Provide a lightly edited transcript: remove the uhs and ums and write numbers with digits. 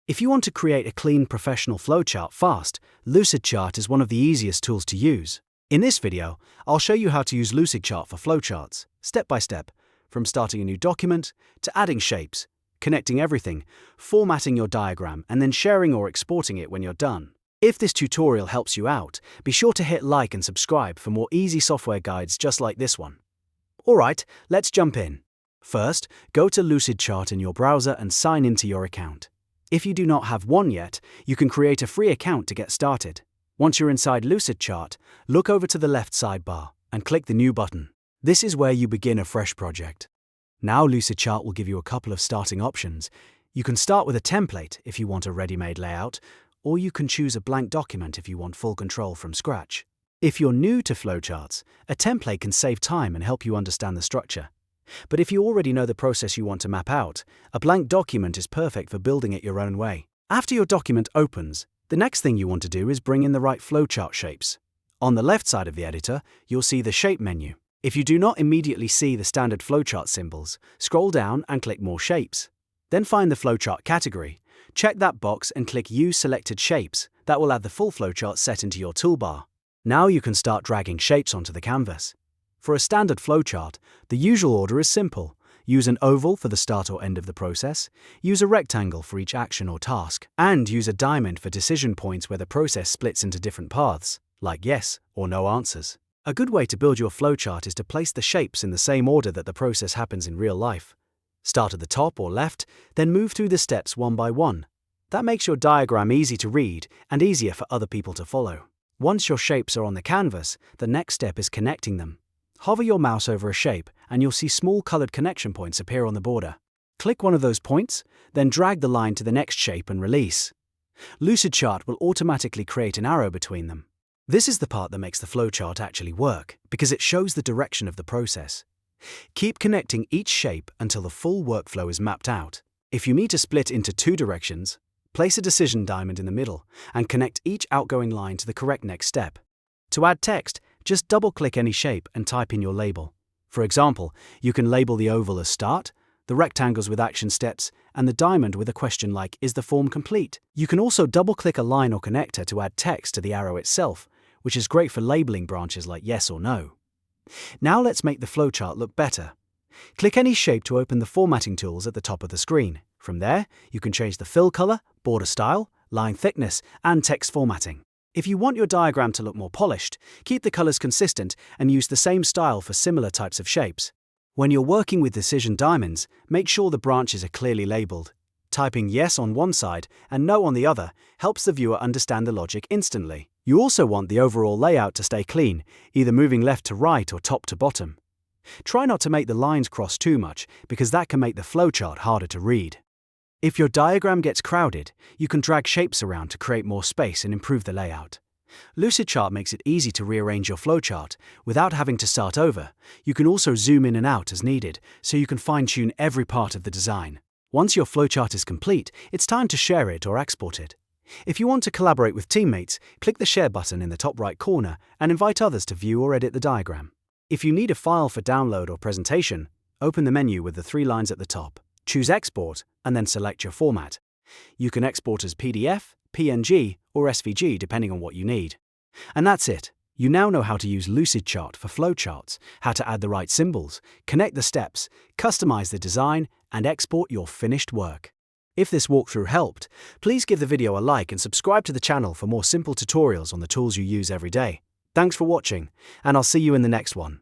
If you want to create a clean professional flowchart fast, Lucidchart is one of the easiest tools to use. In this video, I'll show you how to use Lucidchart for flowcharts, step by step, from starting a new document to adding shapes, connecting everything, formatting your diagram, and then sharing or exporting it when you're done. If this tutorial helps you out, be sure to hit like and subscribe for more easy software guides just like this one. Alright, let's jump in. First, go to Lucidchart in your browser and sign into your account. If you do not have one yet, you can create a free account to get started. Once you're inside Lucidchart, look over to the left sidebar and click the New button. This is where you begin a fresh project. Now Lucidchart will give you a couple of starting options. You can start with a template if you want a ready-made layout, or you can choose a blank document if you want full control from scratch. If you're new to flowcharts, a template can save time and help you understand the structure. But if you already know the process you want to map out, a blank document is perfect for building it your own way. After your document opens, the next thing you want to do is bring in the right flowchart shapes. On the left side of the editor, you'll see the Shape menu. If you do not immediately see the standard flowchart symbols, scroll down and click More Shapes. Then find the flowchart category. Check that box and click Use Selected Shapes. That will add the full flowchart set into your toolbar. Now you can start dragging shapes onto the canvas. For a standard flowchart, the usual order is simple. Use an oval for the start or end of the process, use a rectangle for each action or task, and use a diamond for decision points where the process splits into different paths, like yes or no answers. A good way to build your flowchart is to place the shapes in the same order that the process happens in real life. Start at the top or left, then move through the steps one by one. That makes your diagram easy to read and easier for other people to follow. Once your shapes are on the canvas, the next step is connecting them. Hover your mouse over a shape and you'll see small colored connection points appear on the border. Click one of those points, then drag the line to the next shape and release. Lucidchart will automatically create an arrow between them. This is the part that makes the flowchart actually work, because it shows the direction of the process. Keep connecting each shape until the full workflow is mapped out. If you need to split into two directions, place a decision diamond in the middle and connect each outgoing line to the correct next step. To add text, just double-click any shape and type in your label. For example, you can label the oval as Start, the rectangles with action steps, and the diamond with a question like, Is the form complete? You can also double-click a line or connector to add text to the arrow itself, which is great for labeling branches like yes or no. Now let's make the flowchart look better. Click any shape to open the formatting tools at the top of the screen. From there, you can change the fill color, border style, line thickness, and text formatting. If you want your diagram to look more polished, keep the colors consistent and use the same style for similar types of shapes. When you're working with decision diamonds, make sure the branches are clearly labeled. Typing yes on one side and no on the other helps the viewer understand the logic instantly. You also want the overall layout to stay clean, either moving left to right or top to bottom. Try not to make the lines cross too much, because that can make the flowchart harder to read. If your diagram gets crowded, you can drag shapes around to create more space and improve the layout. Lucidchart makes it easy to rearrange your flowchart without having to start over. You can also zoom in and out as needed, so you can fine-tune every part of the design. Once your flowchart is complete, it's time to share it or export it. If you want to collaborate with teammates, click the Share button in the top right corner and invite others to view or edit the diagram. If you need a file for download or presentation, open the menu with the three lines at the top. Choose Export and then select your format. You can export as PDF, PNG, or SVG depending on what you need. And that's it. You now know how to use Lucidchart for flowcharts, how to add the right symbols, connect the steps, customize the design, and export your finished work. If this walkthrough helped, please give the video a like and subscribe to the channel for more simple tutorials on the tools you use every day. Thanks for watching, and I'll see you in the next one.